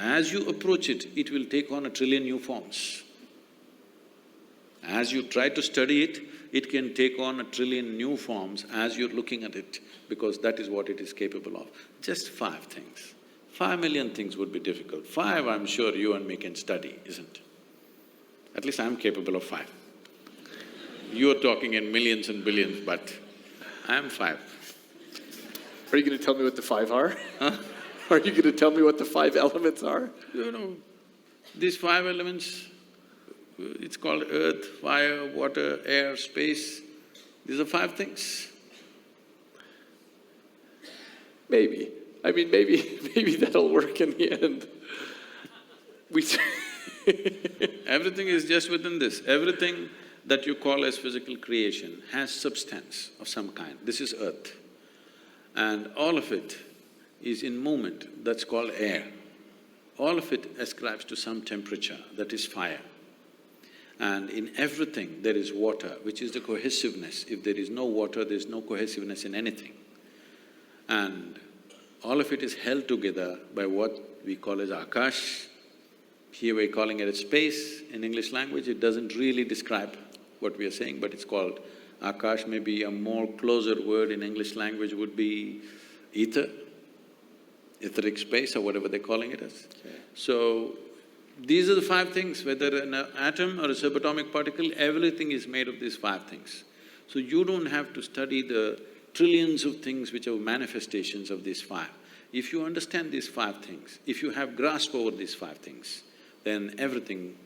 As you approach it, it will take on a trillion new forms. As you try to study it, it can take on a trillion new forms as you're looking at it, because that is what it is capable of. Just 5 things. 5,000,000 things would be difficult. 5, I'm sure you and me can study, isn't it? At least I'm capable of 5. You're talking in millions and billions, but I'm 5. Are you going to tell me what the 5 are? Huh? Are you going to tell me what the 5 elements are? You know, these 5 elements, it's called earth, fire, water, air, space. These are 5 things. Maybe. I mean, maybe that'll work in the end. Everything is just within this. Everything that you call as physical creation has substance of some kind. This is earth. And all of it is in movement, that's called air. All of it ascribes to some temperature, that is fire. And in everything there is water, which is the cohesiveness. If there is no water, there is no cohesiveness in anything. And all of it is held together by what we call as Akash. Here we're calling it as space. In English language, it doesn't really describe what we are saying, but it's called Akash. Maybe a more closer word in English language would be ether, etheric space, or whatever they're calling it as. Okay. So, these are the 5 things, whether an atom or a subatomic particle, everything is made of these 5 things. So you don't have to study the trillions of things which are manifestations of these 5. If you understand these 5 things, if you have grasp over these 5 things, then everything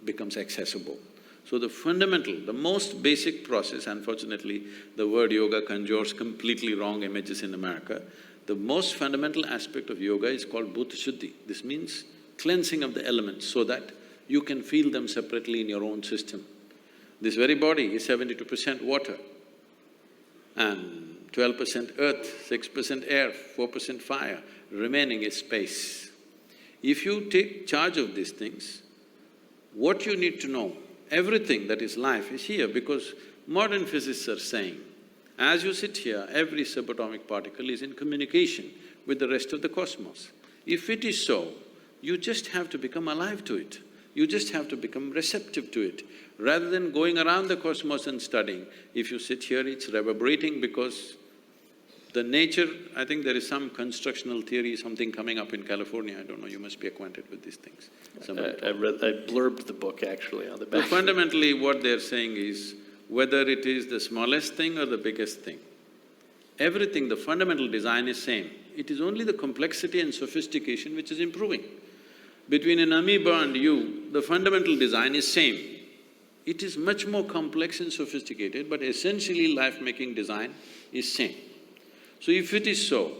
becomes accessible. So the fundamental, the most basic process, unfortunately, the word yoga conjures completely wrong images in America. The most fundamental aspect of yoga is called bhuta shuddhi. This means cleansing of the elements so that you can feel them separately in your own system. This very body is 72% water and 12% earth, 6% air, 4% fire, remaining is space. If you take charge of these things, what you need to know, everything that is life is here, because modern physicists are saying, as you sit here, every subatomic particle is in communication with the rest of the cosmos. If it is so, you just have to become alive to it. You just have to become receptive to it. Rather than going around the cosmos and studying, if you sit here, it's reverberating because the nature… I think there is some constructional theory, something coming up in California, I don't know, you must be acquainted with these things. I blurbed the book actually on the back. So fundamentally what they're saying is, whether it is the smallest thing or the biggest thing, everything, the fundamental design is same. It is only the complexity and sophistication which is improving. Between an amoeba and you, the fundamental design is same. It is much more complex and sophisticated, but essentially life-making design is same. So if it is so,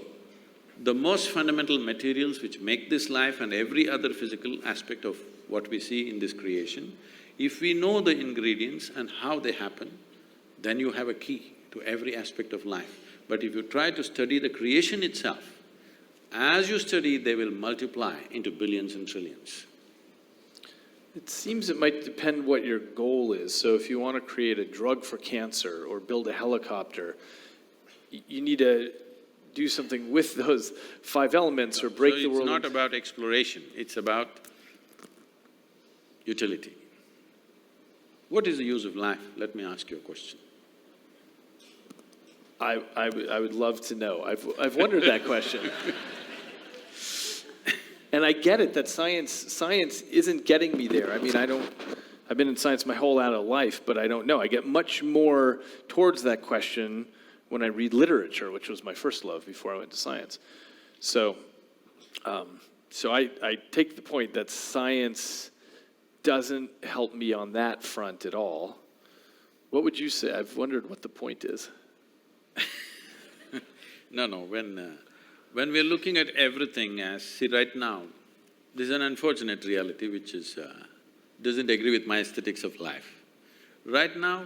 the most fundamental materials which make this life and every other physical aspect of what we see in this creation, if we know the ingredients and how they happen, then you have a key to every aspect of life. But if you try to study the creation itself, as you study, they will multiply into billions and trillions. It seems it might depend what your goal is. So if you want to create a drug for cancer or build a helicopter, you need to do something with those 5 elements or break the world. So it's not about exploration, it's about utility. What is the use of life? Let me ask you a question. I would love to know. I've wondered that question. And I get it that science isn't getting me there. I mean, I've been in science my whole adult life, but I don't know. I get much more towards that question when I read literature, which was my first love before I went to science. So I take the point that science doesn't help me on that front at all. What would you say? I've wondered what the point is. No, when we're looking at everything as… See, right now, this is an unfortunate reality which is… doesn't agree with my aesthetics of life. Right now,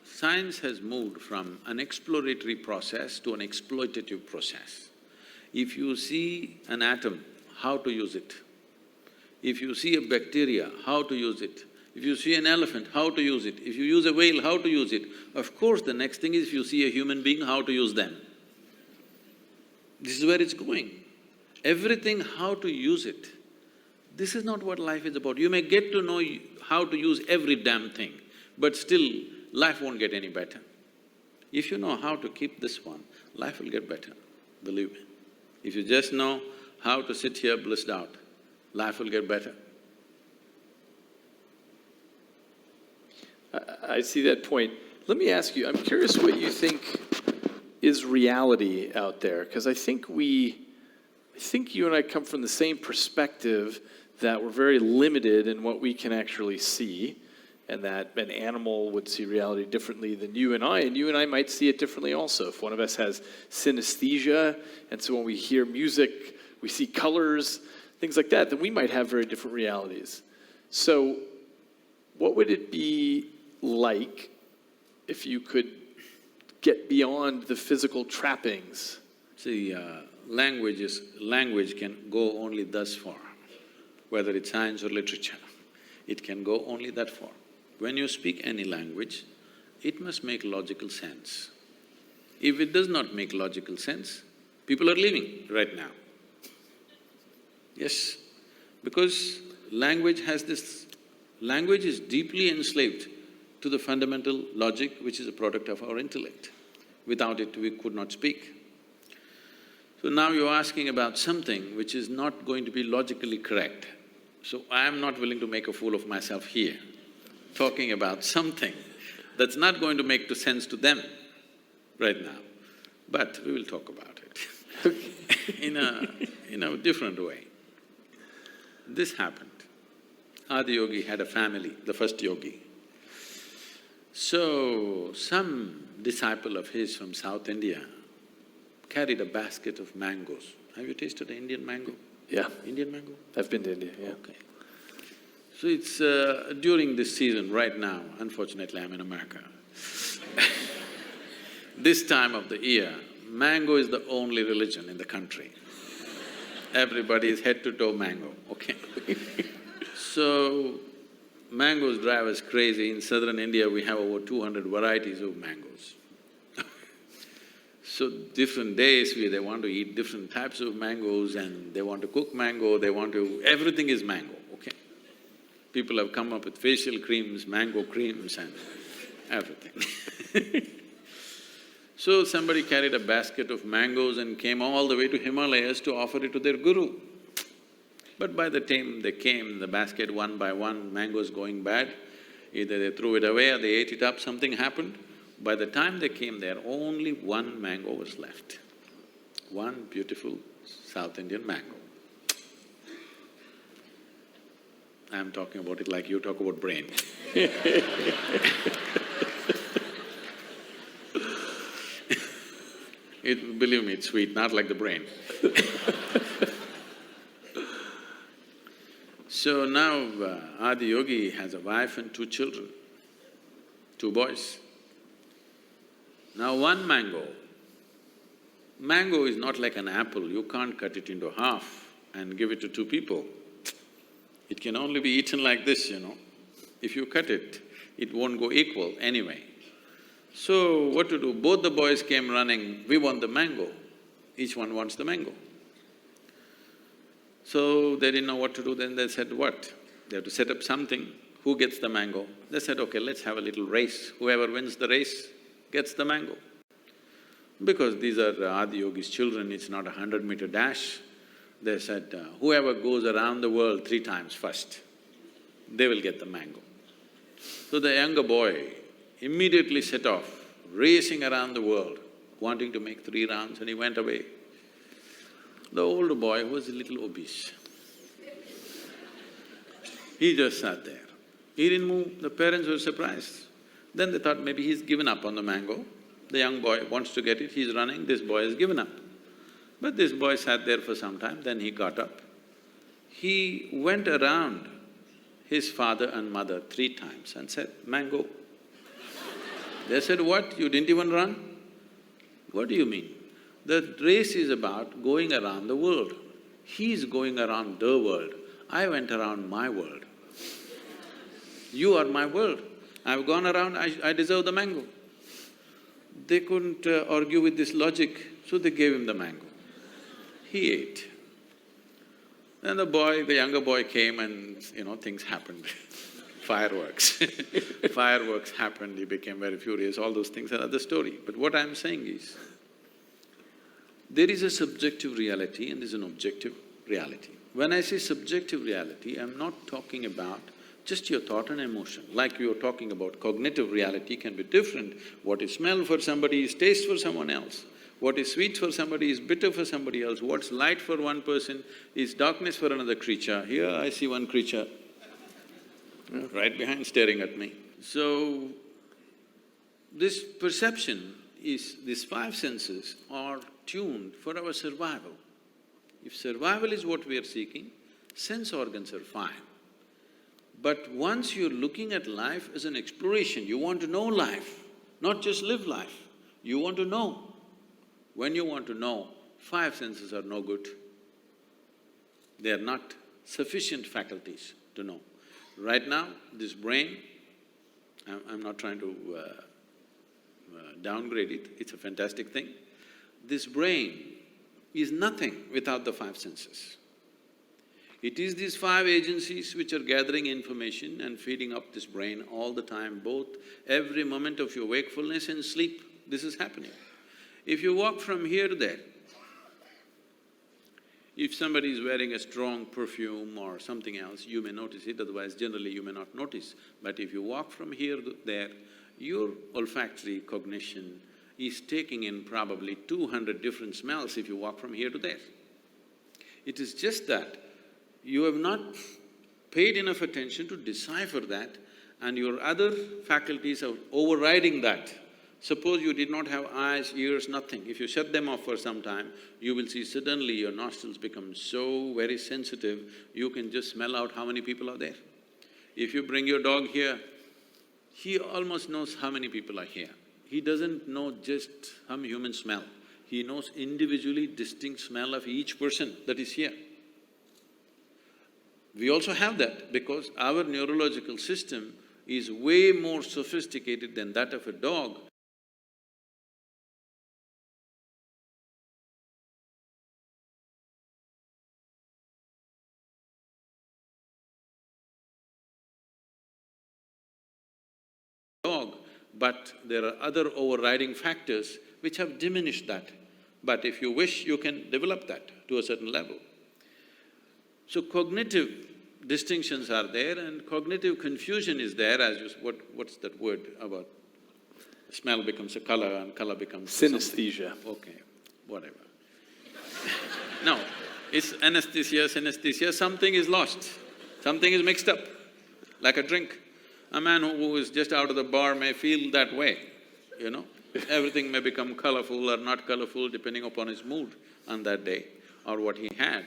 science has moved from an exploratory process to an exploitative process. If you see an atom, how to use it. If you see a bacteria, how to use it. If you see an elephant, how to use it. If you use a whale, how to use it. Of course, the next thing is if you see a human being, how to use them. This is where it's going. Everything, how to use it. This is not what life is about. You may get to know how to use every damn thing, but still, life won't get any better. If you know how to keep this one, life will get better, believe me. If you just know how to sit here blissed out, life will get better. I see that point. Let me ask you, I'm curious what you think is reality out there, because I think you and I come from the same perspective that we're very limited in what we can actually see, and that an animal would see reality differently than you and I might see it differently also. If one of us has synesthesia, and so when we hear music, we see colors, things like that, then we might have very different realities. So what would it be like if you could get beyond the physical trappings? See, language can go only thus far, whether it's science or literature. It can go only that far. When you speak any language, it must make logical sense. If it does not make logical sense, people are leaving right now. Yes, because language is deeply enslaved to the fundamental logic which is a product of our intellect. Without it, we could not speak. So now you're asking about something which is not going to be logically correct. So I am not willing to make a fool of myself here, talking about something that's not going to make sense to them right now. But we will talk about it in a different way. This happened. Adi had a family, the first yogi. So, some disciple of his from South India carried a basket of mangoes. Have you tasted an Indian mango? Yeah. Indian mango? I've been to India, yeah. Okay. So it's during this season right now, unfortunately I'm in America. This time of the year, mango is the only religion in the country. Everybody is head to toe mango, okay? So, mangoes drive us crazy. In southern India, we have over 200 varieties of mangoes. So, different days, they want to eat different types of mangoes and they want to cook mango, everything is mango, okay? People have come up with facial creams, mango creams and everything. So, somebody carried a basket of mangoes and came all the way to Himalayas to offer it to their guru. But by the time they came, the basket one by one, mangoes going bad, either they threw it away or they ate it up, something happened. By the time they came there, only one mango was left. One beautiful South Indian mango. I'm talking about it like you talk about brain. Believe me, it's sweet, not like the brain. So now Adi Yogi has a wife and 2 children, 2 boys. Now one mango is not like an apple, you can't cut it into half and give it to 2 people. It can only be eaten like this, you know. If you cut it, it won't go equal anyway. So what to do? Both the boys came running, we want the mango. Each one wants the mango. So they didn't know what to do, then they said, what? They have to set up something, who gets the mango? They said, okay, let's have a little race, whoever wins the race gets the mango. Because these are Adi Yogi's children, it's not a 100-meter dash. They said, whoever goes around the world 3 times first, they will get the mango. So the younger boy immediately set off, racing around the world, wanting to make 3 rounds, and he went away. The older boy was a little obese. He just sat there. He didn't move, the parents were surprised. Then they thought maybe he's given up on the mango. The young boy wants to get it, he's running, this boy has given up. But this boy sat there for some time, then he got up. He went around his father and mother 3 times and said, mango. They said, what, you didn't even run? What do you mean? The race is about going around the world. He's going around the world. I went around my world. You are my world. I've gone around, I deserve the mango. They couldn't argue with this logic, so they gave him the mango. He ate. Then the younger boy came and, things happened. Fireworks. Fireworks happened, he became very furious, all those things are another story. But what I'm saying is, there is a subjective reality and there's an objective reality. When I say subjective reality, I'm not talking about just your thought and emotion. Like you're talking about cognitive reality can be different. What is smell for somebody is taste for someone else. What is sweet for somebody is bitter for somebody else. What's light for one person is darkness for another creature. Here I see one creature right behind staring at me. So, this perception is… these five senses are tuned for our survival. If survival is what we are seeking, sense organs are fine. But once you're looking at life as an exploration, you want to know life, not just live life, you want to know. When you want to know, five senses are no good. They are not sufficient faculties to know. Right now, this brain, I'm not trying to downgrade it, it's a fantastic thing. This brain is nothing without the five senses. It is these five agencies which are gathering information and feeding up this brain all the time, both every moment of your wakefulness and sleep, this is happening. If you walk from here to there, if somebody is wearing a strong perfume or something else, you may notice it, otherwise generally you may not notice. But if you walk from here to there, your olfactory cognition is taking in probably 200 different smells if you walk from here to there. It is just that you have not paid enough attention to decipher that and your other faculties are overriding that. Suppose you did not have eyes, ears, nothing. If you shut them off for some time, you will see suddenly your nostrils become so very sensitive, you can just smell out how many people are there. If you bring your dog here, he almost knows how many people are here. He doesn't know just some human smell. He knows individually distinct smell of each person that is here. We also have that because our neurological system is way more sophisticated than that of a dog. But there are other overriding factors which have diminished that. But if you wish, you can develop that to a certain level. So cognitive distinctions are there and cognitive confusion is there as you… what's that word about smell becomes a color and color becomes… Synesthesia. Something. Okay, whatever. No, it's anesthesia, synesthesia, something is lost, something is mixed up, like a drink. A man who is just out of the bar may feel that way, Everything may become colorful or not colorful depending upon his mood on that day or what he had.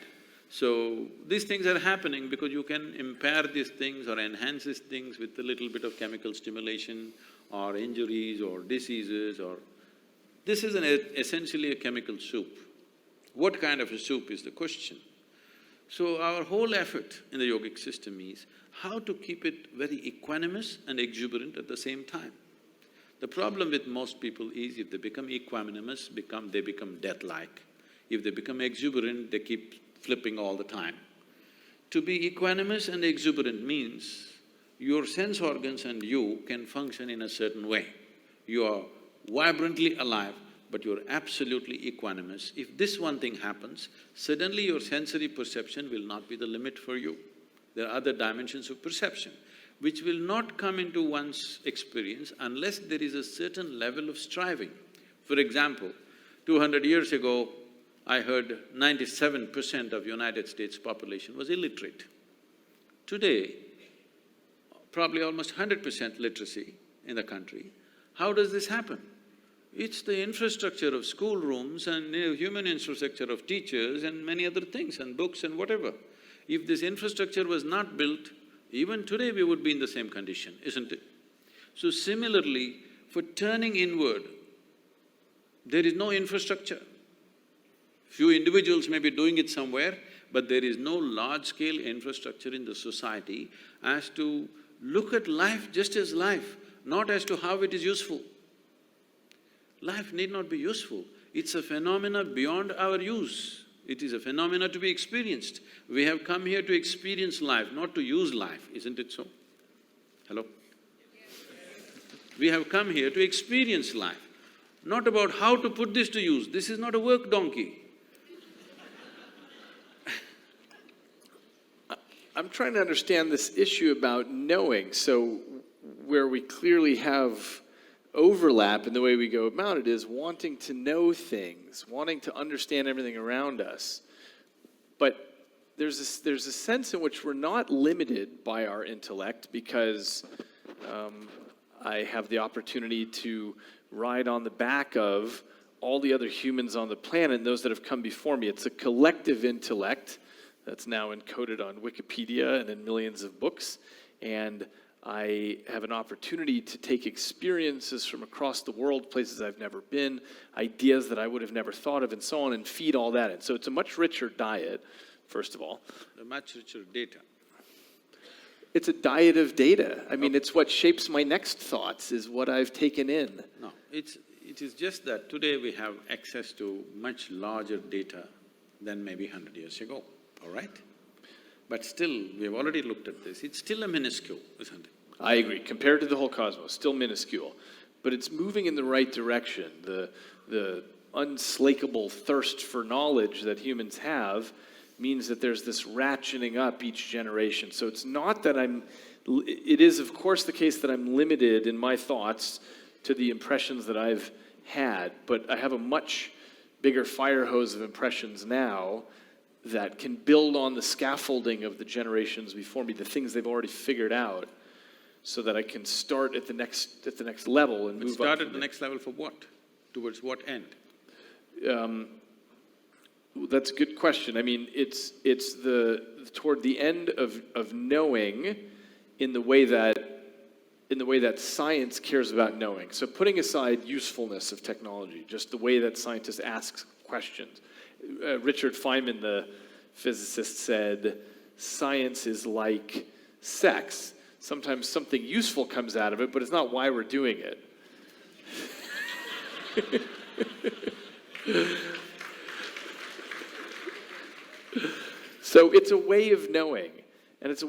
So, these things are happening because you can impair these things or enhance these things with a little bit of chemical stimulation or injuries or diseases or… This is essentially a chemical soup. What kind of a soup is the question? So, our whole effort in the yogic system is how to keep it very equanimous and exuberant at the same time. The problem with most people is if they become equanimous, they become death-like. If they become exuberant, they keep flipping all the time. To be equanimous and exuberant means your sense organs and you can function in a certain way. You are vibrantly alive, but you're absolutely equanimous. If this one thing happens, suddenly your sensory perception will not be the limit for you. There are other dimensions of perception which will not come into one's experience unless there is a certain level of striving. For example, 200 years ago, I heard 97% of United States population was illiterate. Today, probably almost 100% literacy in the country. How does this happen? It's the infrastructure of schoolrooms and human infrastructure of teachers and many other things and books and whatever. If this infrastructure was not built, even today we would be in the same condition, isn't it? So similarly, for turning inward, there is no infrastructure. Few individuals may be doing it somewhere, but there is no large-scale infrastructure in the society as to look at life just as life, not as to how it is useful. Life need not be useful, it's a phenomena beyond our use. It is a phenomena to be experienced. We have come here to experience life, not to use life, isn't it so? Hello? We have come here to experience life, not about how to put this to use. This is not a work donkey. I'm trying to understand this issue about knowing. So where we clearly have overlap in the way we go about it is wanting to know things, wanting to understand everything around us. But there's a sense in which we're not limited by our intellect because I have the opportunity to ride on the back of all the other humans on the planet and those that have come before me. It's a collective intellect that's now encoded on Wikipedia and in millions of books. And I have an opportunity to take experiences from across the world, places I've never been, ideas that I would have never thought of, and so on, and feed all that in. So it's a much richer diet, first of all. A much richer data. It's a diet of data. I mean, it's what shapes my next thoughts, is what I've taken in. No, it is just that today we have access to much larger data than maybe 100 years ago, all right? But still, we have already looked at this. It's still a minuscule, isn't it? I agree. Compared to the whole cosmos, still minuscule. But it's moving in the right direction. The unslakable thirst for knowledge that humans have means that there's this ratcheting up each generation. So it's not that it is of course the case that I'm limited in my thoughts to the impressions that I've had, but I have a much bigger fire hose of impressions now that can build on the scaffolding of the generations before me, the things they've already figured out, so that I can start at the next level and move up. Start at the next level for what? Towards what end? That's a good question. I mean, it's toward the end of knowing in the way that science cares about knowing. So putting aside usefulness of technology, just the way that scientists ask questions. Richard Feynman, the physicist, said, science is like sex. Sometimes something useful comes out of it, but it's not why we're doing it. So it's a way of knowing, and it's a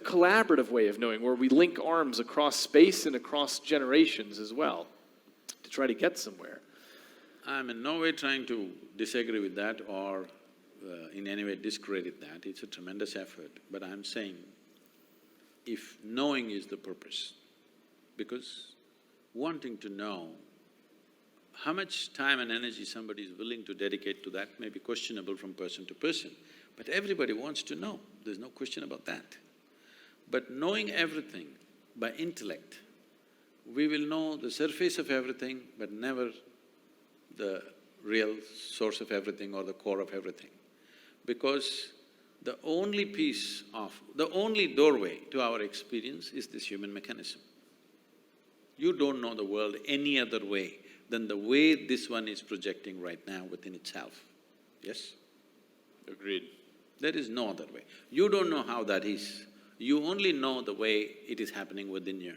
collaborative way of knowing, where we link arms across space and across generations as well to try to get somewhere. I'm in no way trying to disagree with that or in any way discredit that. It's a tremendous effort. But I'm saying, if knowing is the purpose, because wanting to know, how much time and energy somebody is willing to dedicate to that may be questionable from person to person. But everybody wants to know, there's no question about that. But knowing everything by intellect, we will know the surface of everything, but never the real source of everything or the core of everything. Because the only doorway to our experience is this human mechanism. You don't know the world any other way than the way this one is projecting right now within itself. Yes? Agreed. There is no other way. You don't know how that is. You only know the way it is happening within you,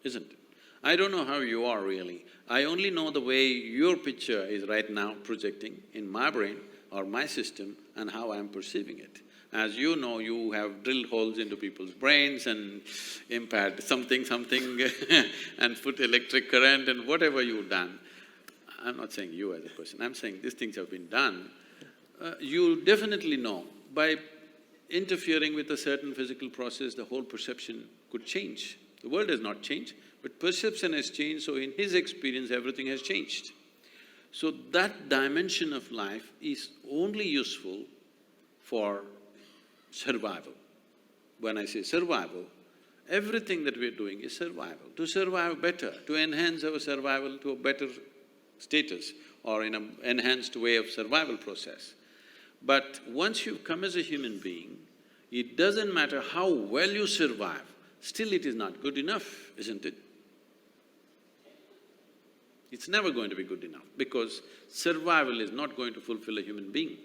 isn't it? I don't know how you are really. I only know the way your picture is right now projecting in my brain or my system and how I'm perceiving it. As you know, you have drilled holes into people's brains and impaired something and put electric current and whatever you've done. I'm not saying you as a person, I'm saying these things have been done. You definitely know by interfering with a certain physical process, the whole perception could change. The world has not changed, but perception has changed, so in his experience, everything has changed. So that dimension of life is only useful for survival. When I say survival, everything that we're doing is survival. To survive better, to enhance our survival to a better status or in an enhanced way of survival process. But once you've come as a human being, it doesn't matter how well you survive, still it is not good enough, isn't it? It's never going to be good enough because survival is not going to fulfill a human being.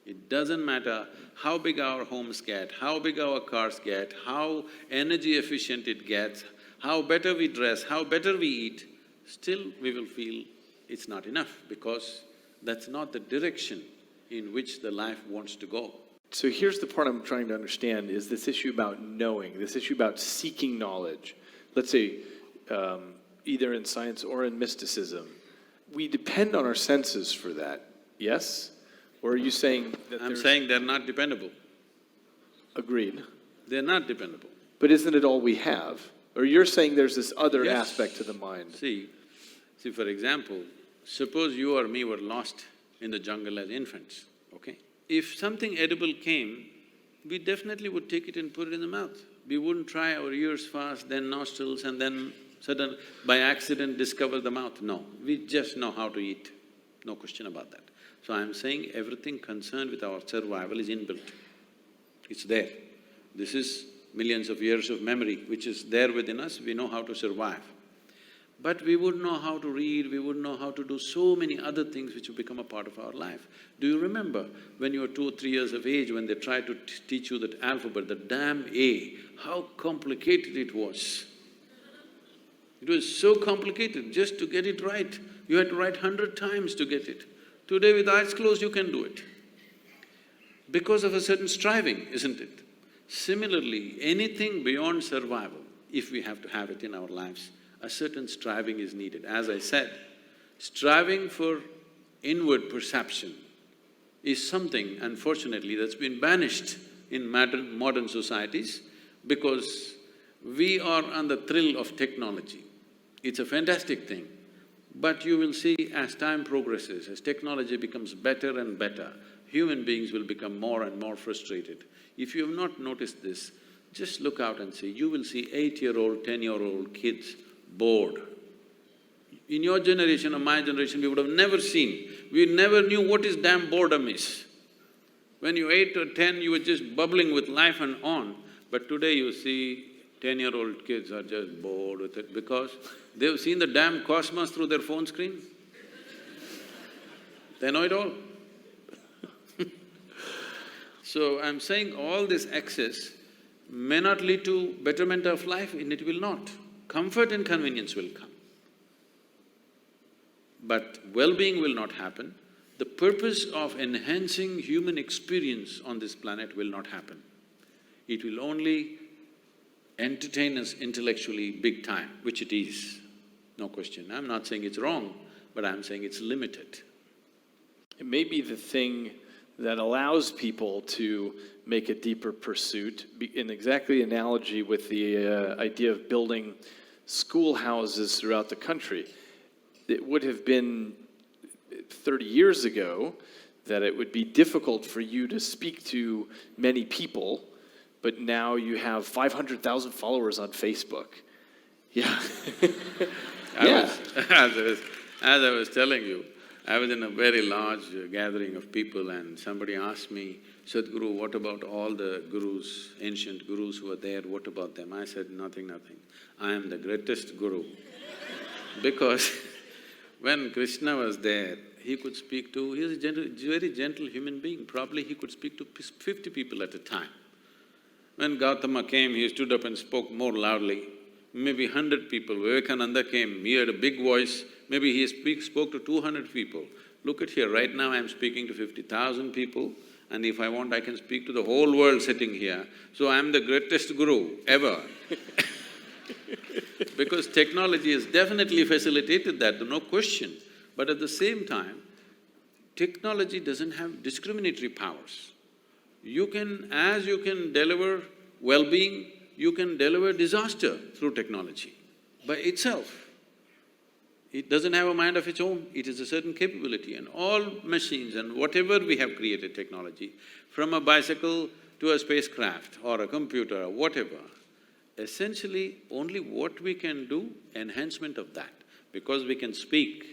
It doesn't matter how big our homes get, how big our cars get, how energy efficient it gets, how better we dress, how better we eat, still we will feel it's not enough because That's not the direction in which the life wants to go. So here's the part I'm trying to understand, is this issue about knowing, this issue about seeking knowledge. Let's say, either in science or in mysticism, we depend on our senses for that, yes? Or are you saying that I'm saying they're not dependable. Agreed. They're not dependable. But isn't it all we have? Or you're saying there's this other Yes. aspect to the mind? See, for example, suppose you or me were lost in the jungle as infants, okay? If something edible came, we definitely would take it and put it in the mouth. We wouldn't try our ears first, then nostrils, and then by accident discover the mouth. No, we just know how to eat, no question about that. So I'm saying everything concerned with our survival is inbuilt. It's there. This is millions of years of memory which is there within us, we know how to survive. But we wouldn't know how to read, we wouldn't know how to do so many other things which have become a part of our life. Do you remember when you were 2 or 3 years of age, when they tried to teach you that alphabet, the damn A, how complicated it was? It was so complicated just to get it right. You had to write 100 times to get it. Today with eyes closed you can do it. Because of a certain striving, isn't it? Similarly, anything beyond survival, if we have to have it in our lives, a certain striving is needed. As I said, striving for inward perception is something, unfortunately, that's been banished in modern societies because we are on the thrill of technology. It's a fantastic thing, but you will see as time progresses, as technology becomes better and better, human beings will become more and more frustrated. If you have not noticed this, just look out and see, you will see 8-year-old, 10-year-old kids bored. In your generation or my generation, we would have never seen, we never knew what is damn boredom is. When you were 8 or 10, you were just bubbling with life and on, but today you see 10-year-old kids are just bored with it because they've seen the damn cosmos through their phone screen. They know it all. So I'm saying all this excess may not lead to betterment of life, and it will not. Comfort and convenience will come. But well-being will not happen. The purpose of enhancing human experience on this planet will not happen. It will only entertain us intellectually big time, which it is, no question. I'm not saying it's wrong, but I'm saying it's limited. It may be the thing that allows people to make a deeper pursuit, in exactly analogy with the idea of building schoolhouses throughout the country. It would have been 30 years ago that it would be difficult for you to speak to many people, but now you have 500,000 followers on Facebook. Yeah. As I was telling you, I was in a very large gathering of people and somebody asked me, Sadhguru, what about all the gurus, ancient gurus who were there, what about them? I said, nothing. I am the greatest guru. Because when Krishna was there, he could speak to… he was a very gentle human being, probably he could speak to 50 people at a time. When Gautama came, he stood up and spoke more loudly. Maybe 100 people, Vivekananda came, he had a big voice, maybe he spoke to 200 people. Look at here, right now I'm speaking to 50,000 people, and if I want, I can speak to the whole world sitting here. So I'm the greatest guru ever. Because technology has definitely facilitated that, no question. But at the same time, technology doesn't have discriminatory powers. As you can deliver well-being, you can deliver disaster through technology by itself. It doesn't have a mind of its own, it is a certain capability, and all machines and whatever we have created technology, from a bicycle to a spacecraft or a computer or whatever, essentially only what we can do, enhancement of that. Because we can speak,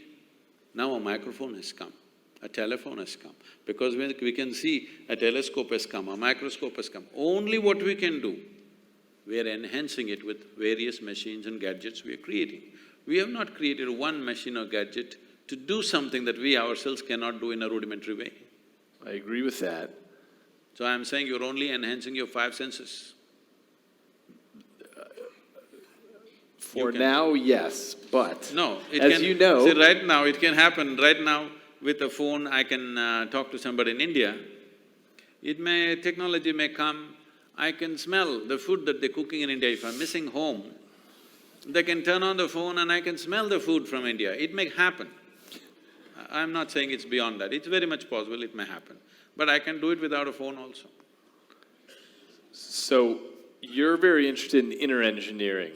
now a microphone has come, a telephone has come. Because we can see, a telescope has come, a microscope has come. Only what we can do, we are enhancing it with various machines and gadgets we are creating. We have not created one machine or gadget to do something that we ourselves cannot do in a rudimentary way. I agree with that. So I'm saying you're only enhancing your 5 senses. For now, yes, but No, it as can… you know… See, right now, it can happen, right now, with a phone I can talk to somebody in India. Technology may come, I can smell the food that they're cooking in India. If I'm missing home, they can turn on the phone and I can smell the food from India. It may happen. I'm not saying it's beyond that, it's very much possible it may happen. But I can do it without a phone also. So, you're very interested in inner engineering.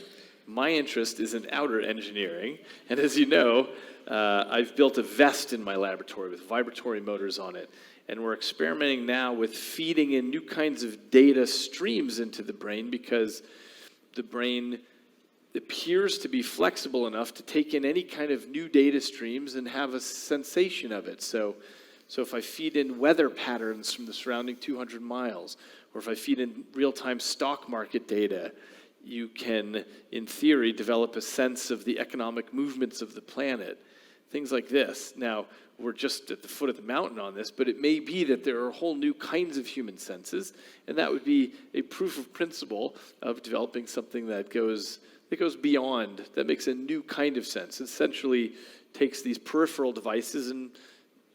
My interest is in outer engineering, and as you know, I've built a vest in my laboratory with vibratory motors on it, and we're experimenting now with feeding in new kinds of data streams into the brain because the brain appears to be flexible enough to take in any kind of new data streams and have a sensation of it. So if I feed in weather patterns from the surrounding 200 miles, or if I feed in real-time stock market data, you can, in theory, develop a sense of the economic movements of the planet. Things like this. Now, we're just at the foot of the mountain on this, but it may be that there are whole new kinds of human senses, and that would be a proof of principle of developing something that goes beyond, that makes a new kind of sense. Essentially takes these peripheral devices and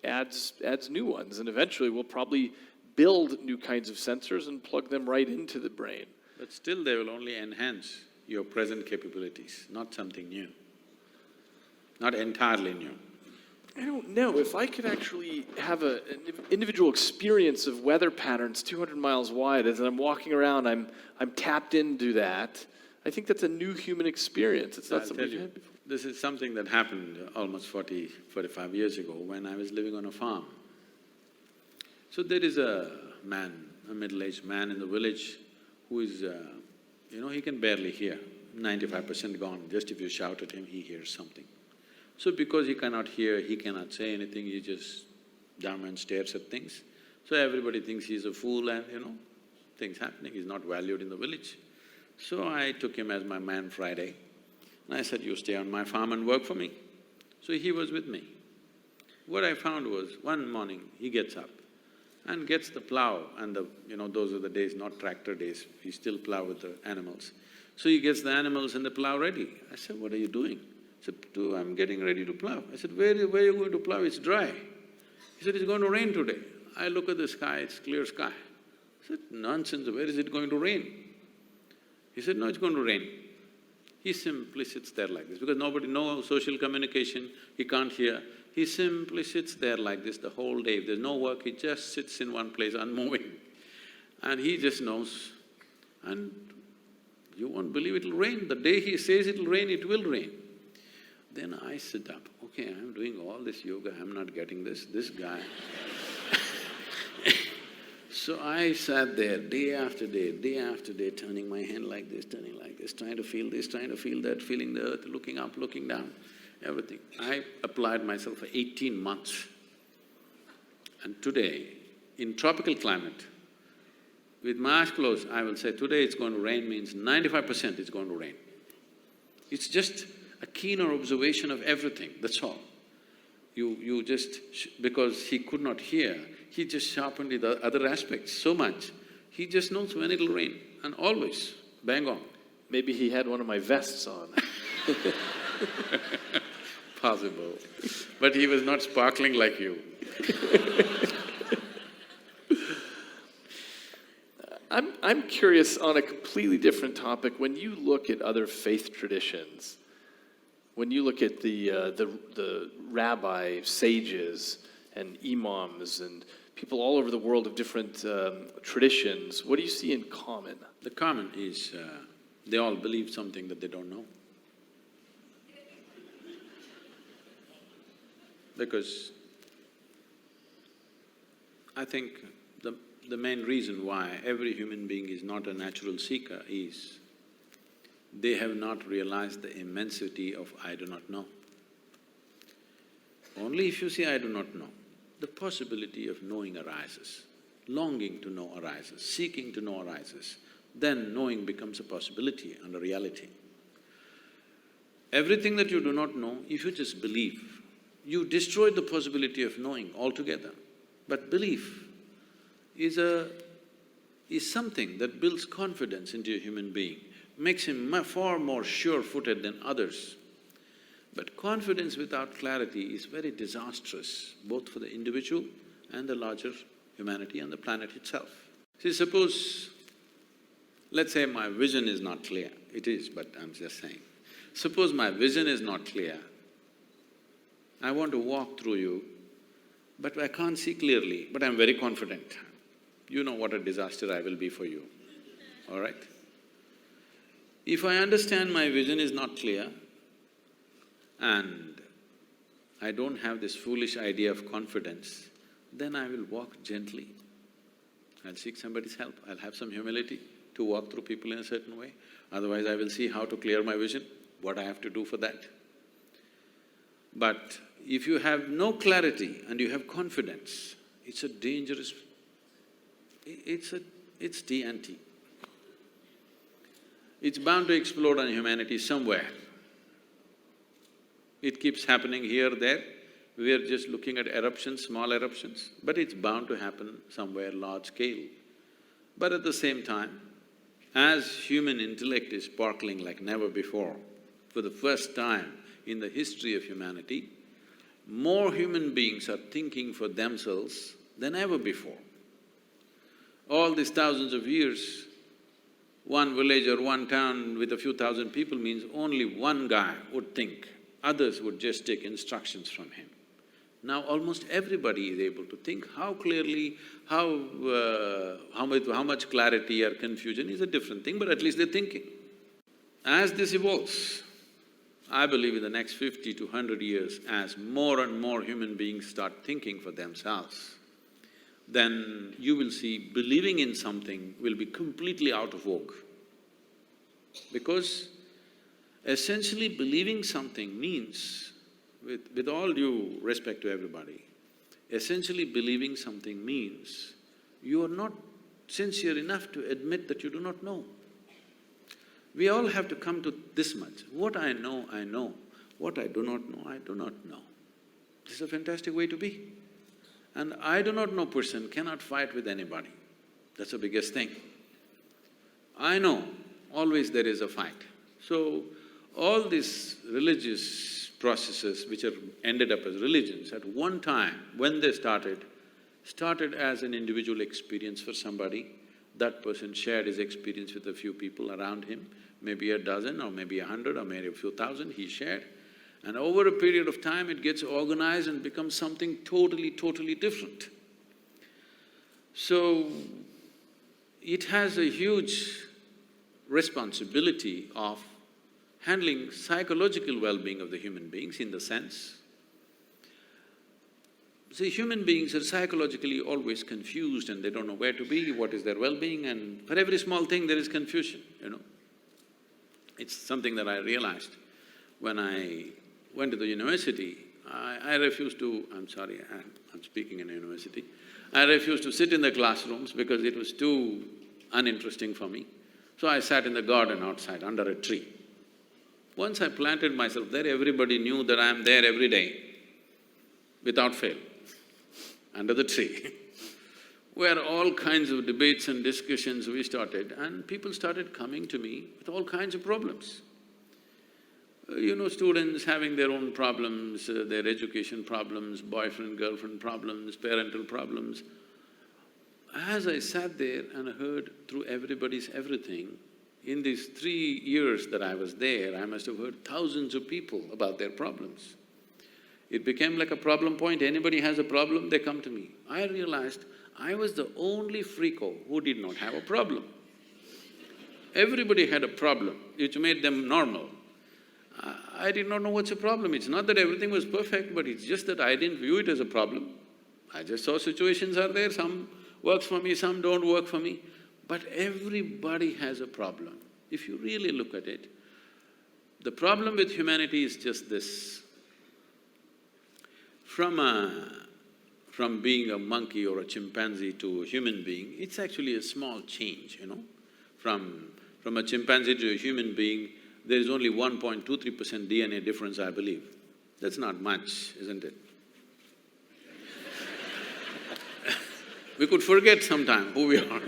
adds new ones, and eventually we'll probably build new kinds of sensors and plug them right into the brain. But still they will only enhance your present capabilities, not something new. Not entirely new. I don't know. If I could actually have an individual experience of weather patterns 200 miles wide, as I'm walking around, I'm tapped into that, I think that's a new human experience. It's not something we've had before. This is something that happened almost 45 years ago when I was living on a farm. So there is a man, a middle-aged man in the village who is, he can barely hear, 95% gone. Just if you shout at him, he hears something. So because he cannot hear, he cannot say anything, he just dumb and stares at things. So everybody thinks he's a fool and, things happening, he's not valued in the village. So I took him as my man Friday, and I said, you stay on my farm and work for me. So he was with me. What I found was, one morning he gets up and gets the plow and those are the days, not tractor days, he still plow with the animals. So he gets the animals and the plow ready. I said, what are you doing? He said, I'm getting ready to plow. I said, where are you going to plow? It's dry. He said, it's going to rain today. I look at the sky, it's clear sky. I said, nonsense, where is it going to rain? He said, no, it's going to rain. He simply sits there like this, because no social communication, he can't hear. He simply sits there like this the whole day. If there's no work, he just sits in one place unmoving. And he just knows. And you won't believe it'll rain. The day he says it'll rain, it will rain. Then I sit up, okay, I'm doing all this yoga, I'm not getting this guy. So I sat there day after day, turning my hand like this, trying to feel this, trying to feel that, feeling the earth, looking up, looking down, everything. I applied myself for 18 months. And today, in tropical climate, with my eyes closed, I will say, today it's going to rain means 95% it's going to rain. It's just a keener observation of everything, that's all. You just… because he could not hear, he just sharpened the other aspects so much, he just knows when it'll rain, and always, bang on. Maybe he had one of my vests on. Possible. But he was not sparkling like you. I'm curious on a completely different topic. When you look at other faith traditions, when you look at the rabbi sages and imams and people all over the world of different traditions, what do you see in common? The common is they all believe something that they don't know. Because I think the main reason why every human being is not a natural seeker is they have not realized the immensity of I do not know. Only if you say I do not know, the possibility of knowing arises, longing to know arises, seeking to know arises, then knowing becomes a possibility and a reality. Everything that you do not know, if you just believe, you destroy the possibility of knowing altogether. But belief is something that builds confidence into a human being, makes him far more sure-footed than others. But confidence without clarity is very disastrous, both for the individual and the larger humanity and the planet itself. See, suppose, let's say my vision is not clear. It is, but I'm just saying. Suppose my vision is not clear. I want to walk through you, but I can't see clearly, but I'm very confident. You know what a disaster I will be for you, all right? If I understand my vision is not clear and I don't have this foolish idea of confidence, then I will walk gently. I'll seek somebody's help, I'll have some humility to walk through people in a certain way. Otherwise, I will see how to clear my vision, what I have to do for that. But if you have no clarity and you have confidence, it's a dangerous… it's TNT. It's bound to explode on humanity somewhere. It keeps happening here, there. We are just looking at eruptions, small eruptions, but it's bound to happen somewhere large scale. But at the same time, as human intellect is sparkling like never before, for the first time in the history of humanity, more human beings are thinking for themselves than ever before. All these thousands of years, one village or one town with a few thousand people means only one guy would think, others would just take instructions from him. Now almost everybody is able to think. How clearly, how much clarity or confusion is a different thing, but at least they're thinking. As this evolves, I believe in the next 50 to 100 years, as more and more human beings start thinking for themselves, then you will see believing in something will be completely out of vogue. Because essentially believing something means, with all due respect to everybody, essentially believing something means you are not sincere enough to admit that you do not know. We all have to come to this much. What I know, I know. What I do not know, I do not know. This is a fantastic way to be. And I do not know person cannot fight with anybody. That's the biggest thing. I know, always there is a fight. So, all these religious processes which are ended up as religions, at one time, when they started as an individual experience for somebody. That person shared his experience with a few people around him, maybe a dozen or maybe 100 or maybe a few thousand he shared. And over a period of time, it gets organized and becomes something totally different. So, it has a huge responsibility of handling psychological well-being of the human beings in the sense, see, human beings are psychologically always confused and they don't know where to be, what is their well-being, and for every small thing there is confusion, you know. It's something that I realized when I went to the university. I refused to… I'm sorry, I'm speaking in a university. I refused to sit in the classrooms because it was too uninteresting for me. So I sat in the garden outside under a tree. Once I planted myself there, everybody knew that I'm there every day, without fail, under the tree, where all kinds of debates and discussions we started, and people started coming to me with all kinds of problems. You know, students having their own problems, their education problems, boyfriend, girlfriend problems, parental problems. As I sat there and heard through everybody's everything, in these 3 years that I was there, I must have heard thousands of people about their problems. It became like a problem point. Anybody has a problem, they come to me. I realized I was the only freako who did not have a problem. Everybody had a problem, which made them normal. I did not know what's a problem. It's not that everything was perfect, but it's just that I didn't view it as a problem. I just saw situations are there, some works for me, some don't work for me. But everybody has a problem. If you really look at it, the problem with humanity is just this. From being a monkey or a chimpanzee to a human being, it's actually a small change, you know. From a chimpanzee to a human being, there is only 1.23% DNA difference, I believe. That's not much, isn't it? We could forget sometime who we are.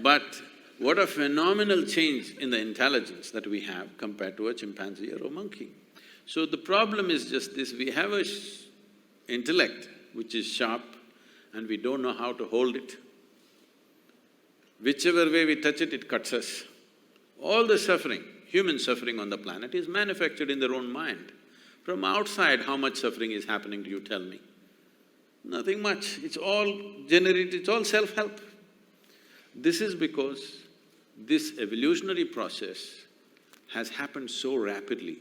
But what got a phenomenal change in the intelligence that we have compared to a chimpanzee or a monkey. So the problem is just this, we have a intellect which is sharp and we don't know how to hold it. Whichever way we touch it, it cuts us. All the suffering, human suffering on the planet is manufactured in their own mind. From outside, how much suffering is happening to you, tell me? Nothing much, it's all generated, it's all self-help. This is because this evolutionary process has happened so rapidly.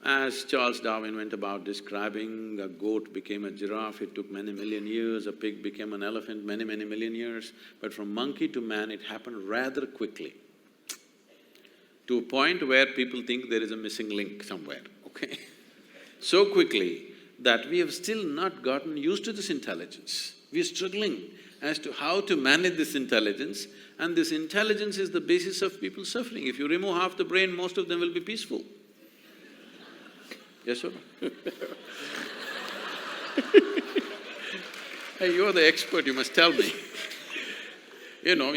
As Charles Darwin went about describing, a goat became a giraffe, it took many million years, a pig became an elephant, many million years. But from monkey to man, it happened rather quickly, to a point where people think there is a missing link somewhere, okay? So quickly that we have still not gotten used to this intelligence. We are struggling as to how to manage this intelligence, and this intelligence is the basis of people's suffering. If you remove half the brain, most of them will be peaceful. Yes or no? Hey, you're the expert, you must tell me. You know,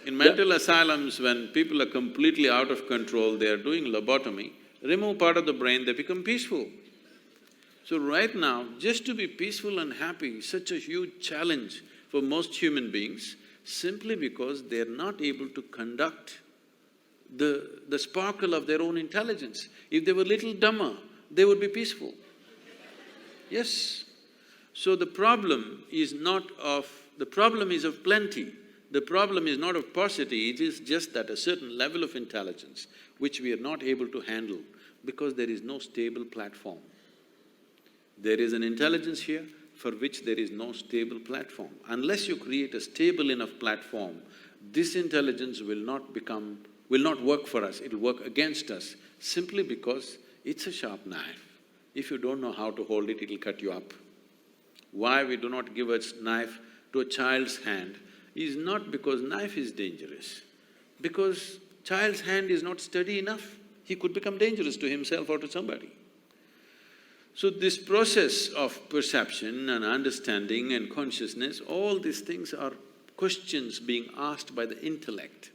in mental asylums, when people are completely out of control, they are doing lobotomy, remove part of the brain, they become peaceful. So right now, just to be peaceful and happy is such a huge challenge for most human beings, simply because they're not able to conduct the sparkle of their own intelligence. If they were little dumber, they would be peaceful. Yes. So the problem is of plenty. The problem is not of paucity, it is just that a certain level of intelligence which we are not able to handle because there is no stable platform. There is an intelligence here for which there is no stable platform. Unless you create a stable enough platform, this intelligence will not work for us, it'll work against us, simply because it's a sharp knife. If you don't know how to hold it, it'll cut you up. Why we do not give a knife to a child's hand is not because knife is dangerous, because child's hand is not steady enough, he could become dangerous to himself or to somebody. So this process of perception and understanding and consciousness, all these things are questions being asked by the intellect.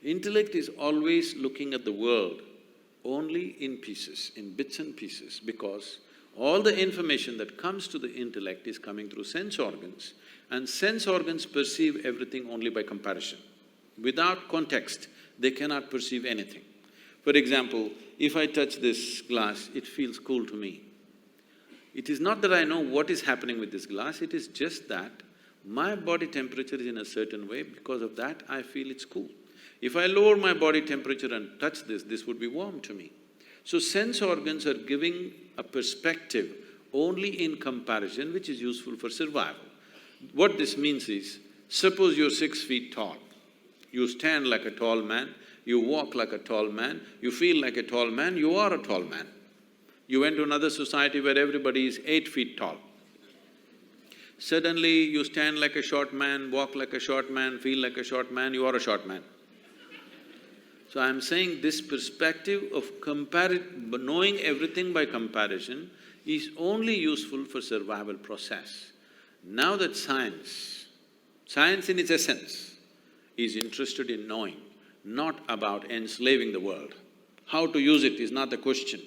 Intellect is always looking at the world only in pieces, in bits and pieces, because all the information that comes to the intellect is coming through sense organs, and sense organs perceive everything only by comparison. Without context, they cannot perceive anything. For example, if I touch this glass, it feels cool to me. It is not that I know what is happening with this glass, it is just that my body temperature is in a certain way, because of that I feel it's cool. If I lower my body temperature and touch this would be warm to me. So sense organs are giving a perspective only in comparison, which is useful for survival. What this means is, suppose you're 6 feet tall, you stand like a tall man, you walk like a tall man, you feel like a tall man, you are a tall man. You went to another society where everybody is 8 feet tall. Suddenly you stand like a short man, walk like a short man, feel like a short man, you are a short man. So I'm saying this perspective of knowing everything by comparison is only useful for survival process. Now that science in its essence, is interested in knowing, not about enslaving the world. How to use it is not the question.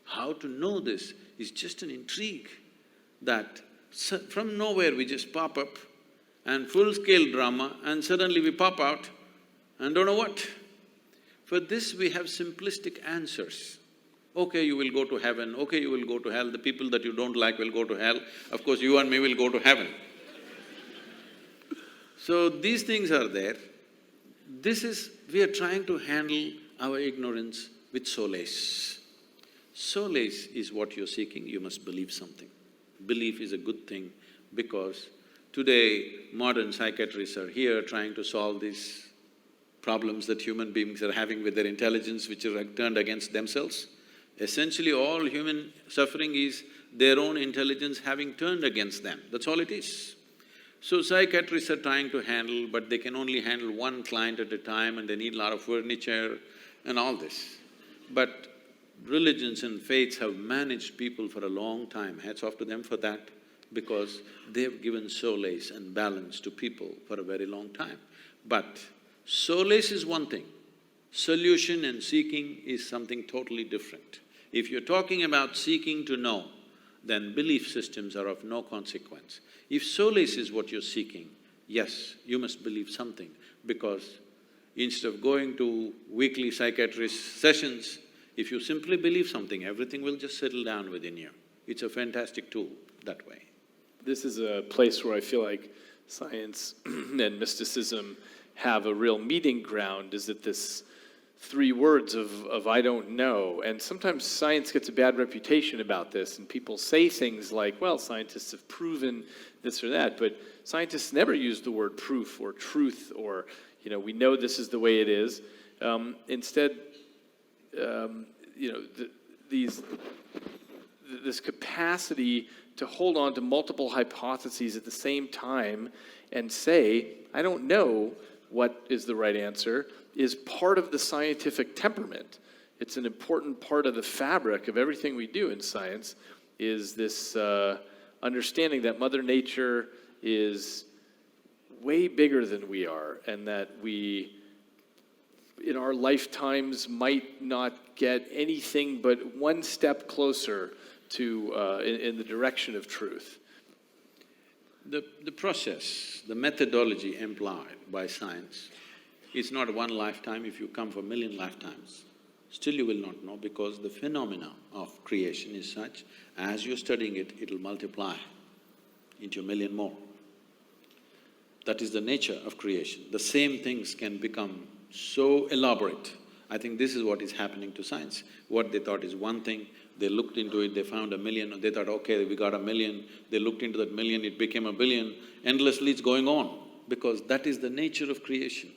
How to know this is just an intrigue that from nowhere we just pop up and full-scale drama, and suddenly we pop out and don't know what. For this we have simplistic answers. Okay, you will go to heaven, okay, you will go to hell, the people that you don't like will go to hell, of course you and me will go to heaven. So these things are there. We are trying to handle our ignorance with solace. Solace is what you're seeking, you must believe something. Belief is a good thing because today modern psychiatrists are here trying to solve these problems that human beings are having with their intelligence, which are turned against themselves. Essentially all human suffering is their own intelligence having turned against them, that's all it is. So psychiatrists are trying to handle, but they can only handle one client at a time and they need a lot of furniture and all this. But religions and faiths have managed people for a long time, hats off to them for that, because they've given solace and balance to people for a very long time. But Solace is one thing, solution and seeking is something totally different. If you're talking about seeking to know, then belief systems are of no consequence. If solace is what you're seeking, yes, you must believe something, because instead of going to weekly psychiatrist sessions, if you simply believe something, everything will just settle down within you. It's a fantastic tool that way. This is a place where I feel like science and mysticism have a real meeting ground, is that this three words of I don't know. And sometimes science gets a bad reputation about this, and people say things like, well, scientists have proven this or that, but scientists never use the word proof or truth or, we know this is the way it is. Instead, this capacity to hold on to multiple hypotheses at the same time and say, I don't know what is the right answer, is part of the scientific temperament. It's an important part of the fabric of everything we do in science, is this understanding that Mother Nature is way bigger than we are, and that we, in our lifetimes, might not get anything but one step closer to in the direction of truth. The process, the methodology employed by science is not one lifetime. If you come for 1,000,000 lifetimes, still you will not know, because the phenomena of creation is such, as you're studying it, it'll multiply into 1,000,000 more. That is the nature of creation. The same things can become so elaborate. I think this is what is happening to science. What they thought is one thing, they looked into it, they found 1,000,000, they thought, okay, we got 1,000,000, they looked into that 1,000,000, it became 1,000,000,000, endlessly it's going on, because that is the nature of creation.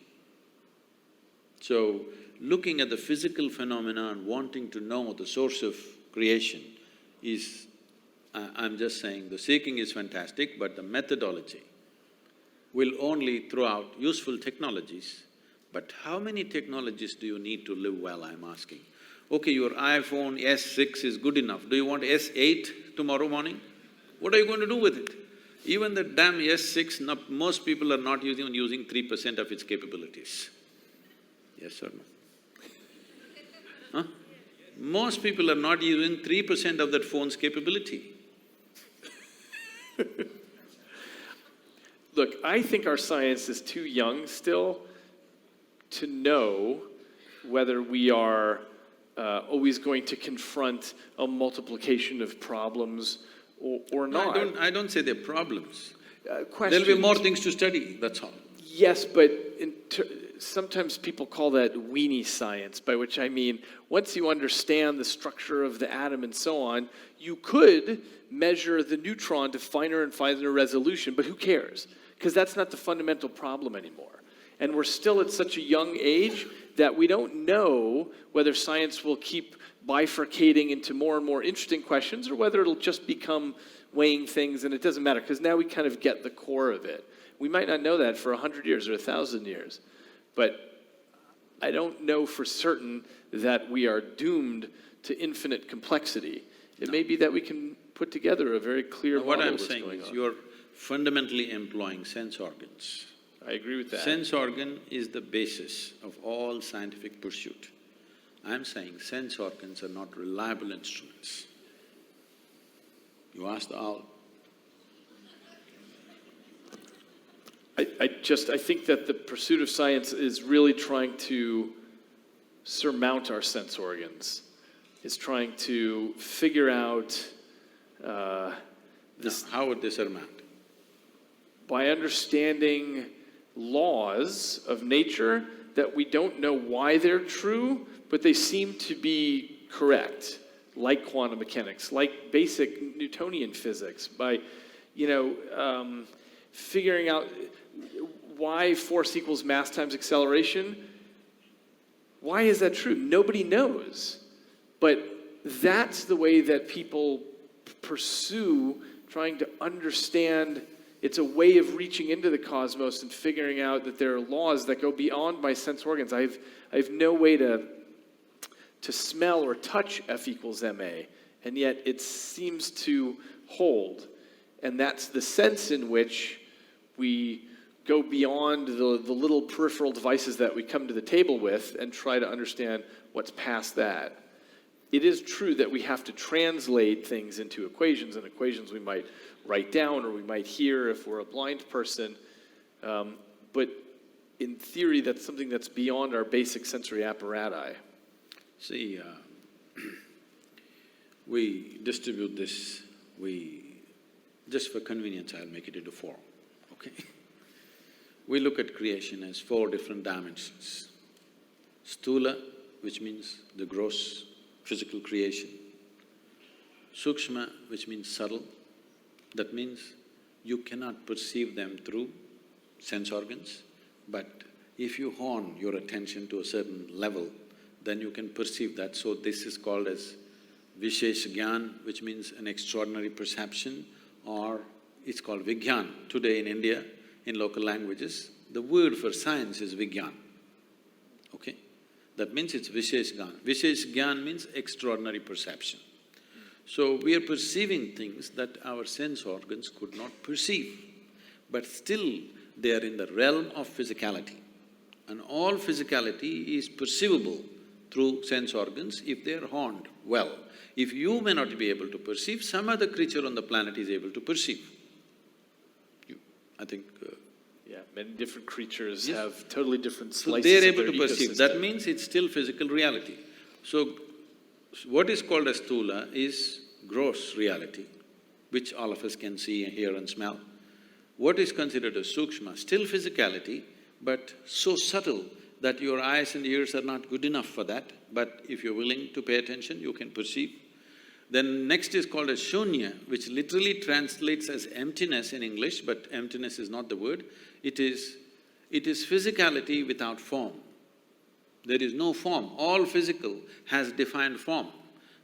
So, looking at the physical phenomena and wanting to know the source of creation is… I'm just saying, the seeking is fantastic, but the methodology will only throw out useful technologies. But how many technologies do you need to live well, I'm asking? Okay, your iPhone S6 is good enough. Do you want S8 tomorrow morning? What are you going to do with it? Even the damn S6, most people are not using 3% of its capabilities. Yes or no? Huh? Most people are not using 3% of that phone's capability. Look, I think our science is too young still to know whether we are always going to confront a multiplication of problems or not. No, I don't say they're problems. Questions. There'll be more things to study, that's all. Yes, but sometimes people call that weenie science, by which I mean, once you understand the structure of the atom and so on, you could measure the neutron to finer and finer resolution, but who cares? Because that's not the fundamental problem anymore. And we're still at such a young age that we don't know whether science will keep bifurcating into more and more interesting questions, or whether it'll just become weighing things and it doesn't matter, because now we kind of get the core of it. We might not know that for 100 years or 1,000 years, but I don't know for certain that we are doomed to infinite complexity. It may be that we can put together a very clear model What I'm of what's saying going is, on. you're fundamentally employing sense organs. I agree with that. Sense organ is the basis of all scientific pursuit. I'm saying sense organs are not reliable instruments. You ask the owl. I think that the pursuit of science is really trying to surmount our sense organs. It's trying to figure out this… How would they surmount? By understanding laws of nature that we don't know why they're true, but they seem to be correct, like quantum mechanics, like basic Newtonian physics, by, figuring out why force equals mass times acceleration. Why is that true? Nobody knows. But that's the way that people pursue trying to understand. It's a way of reaching into the cosmos and figuring out that there are laws that go beyond my sense organs. I have no way to smell or touch F equals ma, and yet it seems to hold. And that's the sense in which we go beyond the little peripheral devices that we come to the table with and try to understand what's past that. It is true that we have to translate things into equations, and equations we might write down or we might hear if we're a blind person. But in theory, that's something that's beyond our basic sensory apparatus. See, we distribute this, just for convenience, I'll make it into four, okay? We look at creation as four different dimensions. Sthula, which means the gross physical creation. Sukshma, which means subtle. That means you cannot perceive them through sense organs, but if you hone your attention to a certain level, then you can perceive that. So this is called as Vishesh Gyan, which means an extraordinary perception, or it's called Vigyan. Today in India, in local languages, the word for science is Vigyan, okay? That means it's Vishesh Gyan. Vishesh Gyan means extraordinary perception. So we are perceiving things that our sense organs could not perceive, but still they are in the realm of physicality. And all physicality is perceivable through sense organs if they are honed well. If you may not be able to perceive, some other creature on the planet is able to perceive. I think… Yeah, many different creatures have totally different So slices they're of able their to perceive. ecosystem. That means it's still physical reality. So, what is called as sthula is gross reality, which all of us can see, hear and smell. What is considered as sukshma, still physicality, but so subtle that your eyes and ears are not good enough for that, but if you're willing to pay attention, you can perceive. Then next is called as shunya, which literally translates as emptiness in English, but emptiness is not the word. It is physicality without form. There is no form. All physical has defined form,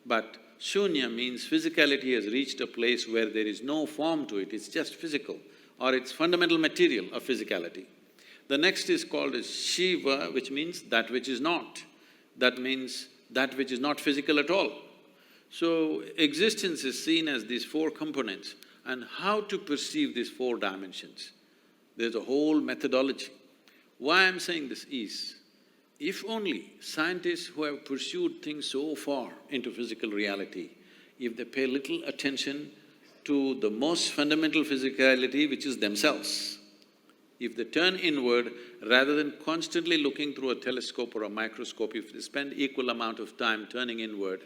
but shunya means physicality has reached a place where there is no form to it, it's just physical, or it's fundamental material of physicality. The next is called as Shiva, which means that which is not. That means that which is not physical at all. So, existence is seen as these four components, and how to perceive these four dimensions. There's a whole methodology. Why I'm saying this is, if only scientists who have pursued things so far into physical reality, if they pay little attention to the most fundamental physicality, which is themselves, if they turn inward rather than constantly looking through a telescope or a microscope, if they spend equal amount of time turning inward,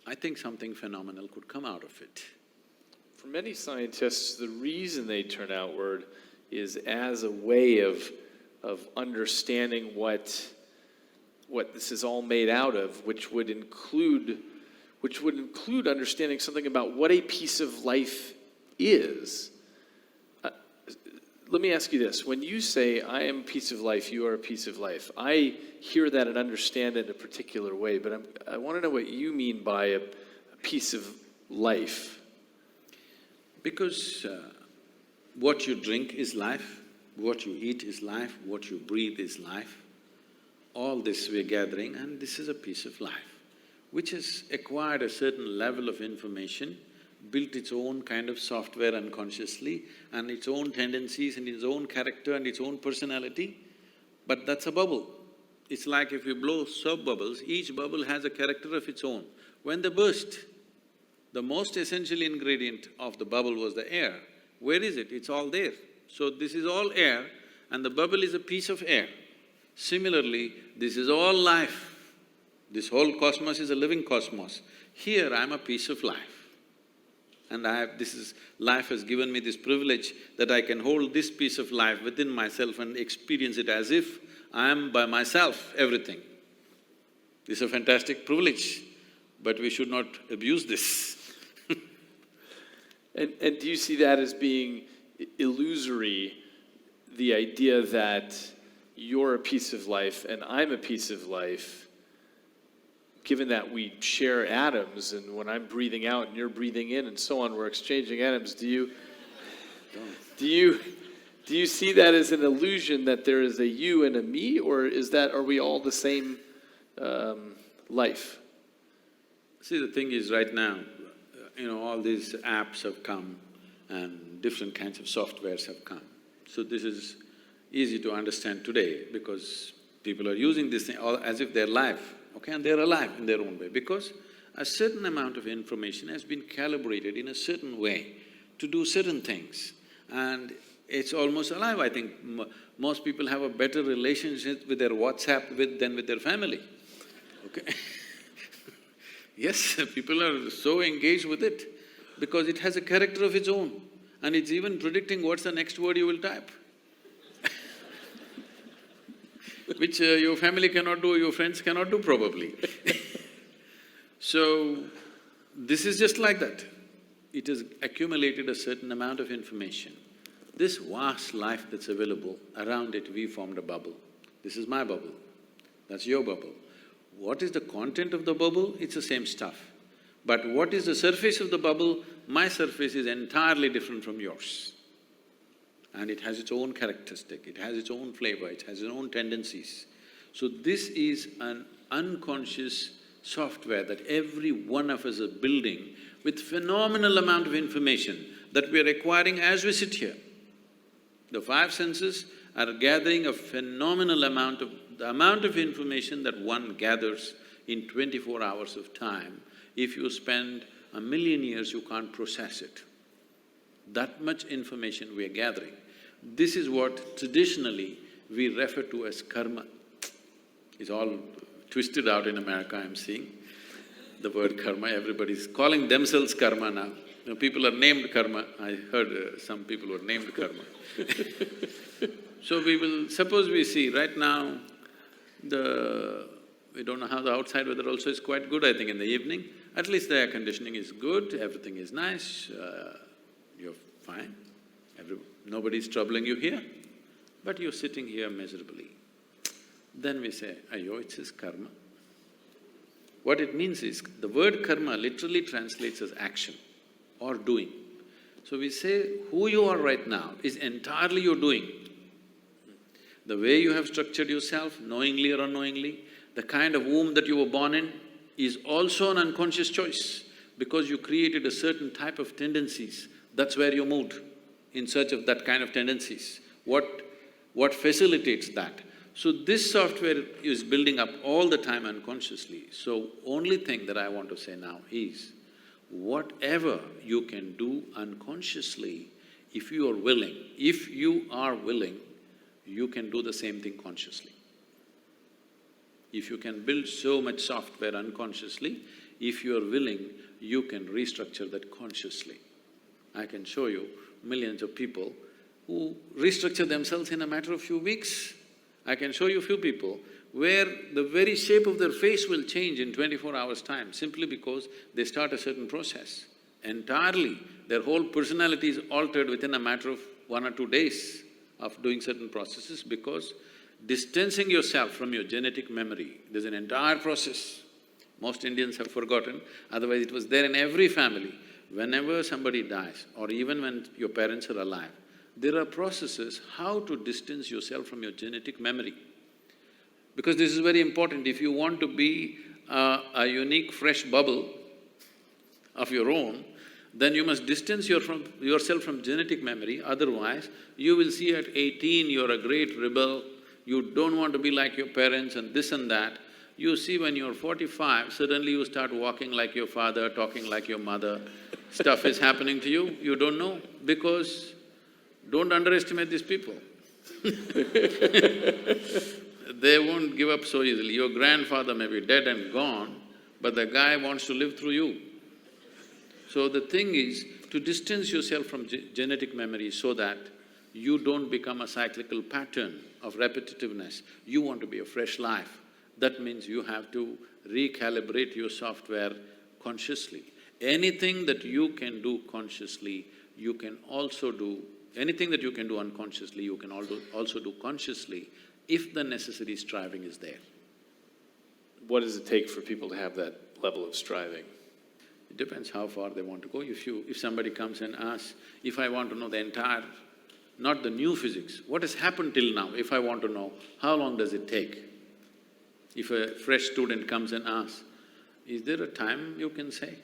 I think something phenomenal could come out of it. For many scientists, the reason they turn outward is as a way of understanding what this is all made out of, which would include understanding something about what a piece of life is. Let me ask you this. When you say, I am a piece of life, you are a piece of life, I hear that and understand it in a particular way, but I want to know what you mean by a piece of life. Because what you drink is life, what you eat is life, what you breathe is life. All this we're gathering, and this is a piece of life, which has acquired a certain level of information, built its own kind of software unconsciously, and its own tendencies and its own character and its own personality, but that's a bubble. It's like if you blow soap bubbles, each bubble has a character of its own. When they burst, the most essential ingredient of the bubble was the air. Where is it? It's all there. So this is all air, and the bubble is a piece of air. Similarly, this is all life. This whole cosmos is a living cosmos. Here, I'm a piece of life. And life has given me this privilege that I can hold this piece of life within myself and experience it as if I am by myself everything. This is a fantastic privilege, but we should not abuse this. And do you see that as being illusory, the idea that you're a piece of life and I'm a piece of life, given that we share atoms, and when I'm breathing out and you're breathing in and so on, we're exchanging atoms, do you see that as an illusion that there is a you and a me, or are we all the same life? See, the thing is right now, all these apps have come and different kinds of softwares have come. So this is easy to understand today because people are using this thing all as if they're live, okay? And they're alive in their own way because a certain amount of information has been calibrated in a certain way to do certain things. And it's almost alive. I think most people have a better relationship with their WhatsApp than with their family, okay? Yes, people are so engaged with it because it has a character of its own and it's even predicting what's the next word you will type. Which your family cannot do, your friends cannot do probably. So, this is just like that. It has accumulated a certain amount of information. This vast life that's available, around it we formed a bubble. This is my bubble, that's your bubble. What is the content of the bubble? It's the same stuff. But what is the surface of the bubble? My surface is entirely different from yours. And it has its own characteristic, it has its own flavor, it has its own tendencies. So this is an unconscious software that every one of us are building with phenomenal amount of information that we are acquiring as we sit here. The five senses are gathering a phenomenal amount of… the amount of information that one gathers in 24 hours of time, if you spend 1,000,000 years, you can't process it. That much information we are gathering. This is what traditionally we refer to as karma. It's all twisted out in America, I'm seeing. The word karma, everybody's calling themselves karma now. You know, people are named karma. I heard some people were named karma. So suppose we see right now, we don't know how the outside weather also is quite good, I think in the evening. At least the air conditioning is good, everything is nice, you're fine. Nobody's troubling you here, but you're sitting here miserably. Then we say, "Ayyo, it's his karma." What it means is, the word karma literally translates as action or doing. So we say, who you are right now is entirely your doing. The way you have structured yourself, knowingly or unknowingly, the kind of womb that you were born in is also an unconscious choice because you created a certain type of tendencies, that's where you moved, in search of that kind of tendencies. What facilitates that? So this software is building up all the time unconsciously. So only thing that I want to say now is, whatever you can do unconsciously, if you are willing, you can do the same thing consciously. If you can build so much software unconsciously, if you are willing, you can restructure that consciously. I can show you millions of people who restructure themselves in a matter of few weeks. I can show you few people where the very shape of their face will change in 24 hours' time simply because they start a certain process. Entirely, their whole personality is altered within a matter of 1 or 2 days of doing certain processes because distancing yourself from your genetic memory, there's an entire process. Most Indians have forgotten, otherwise it was there in every family. Whenever somebody dies, or even when your parents are alive, there are processes how to distance yourself from your genetic memory. Because this is very important, if you want to be a unique, fresh bubble of your own, then you must distance yourself from genetic memory, otherwise you will see at 18 you're a great rebel, you don't want to be like your parents and this and that. You see when you're 45, suddenly you start walking like your father, talking like your mother, stuff is happening to you, you don't know, because don't underestimate these people. They won't give up so easily. Your grandfather may be dead and gone, but the guy wants to live through you. So the thing is to distance yourself from genetic memory so that you don't become a cyclical pattern of repetitiveness. You want to be a fresh life. That means you have to recalibrate your software consciously. Anything that you can do consciously, you can also do… anything that you can do unconsciously, you can also do consciously if the necessary striving is there. What does it take for people to have that level of striving? It depends how far they want to go. If somebody comes and asks, if I want to know the entire… not the new physics, what has happened till now, if I want to know, how long does it take? If a fresh student comes and asks, is there a time you can say?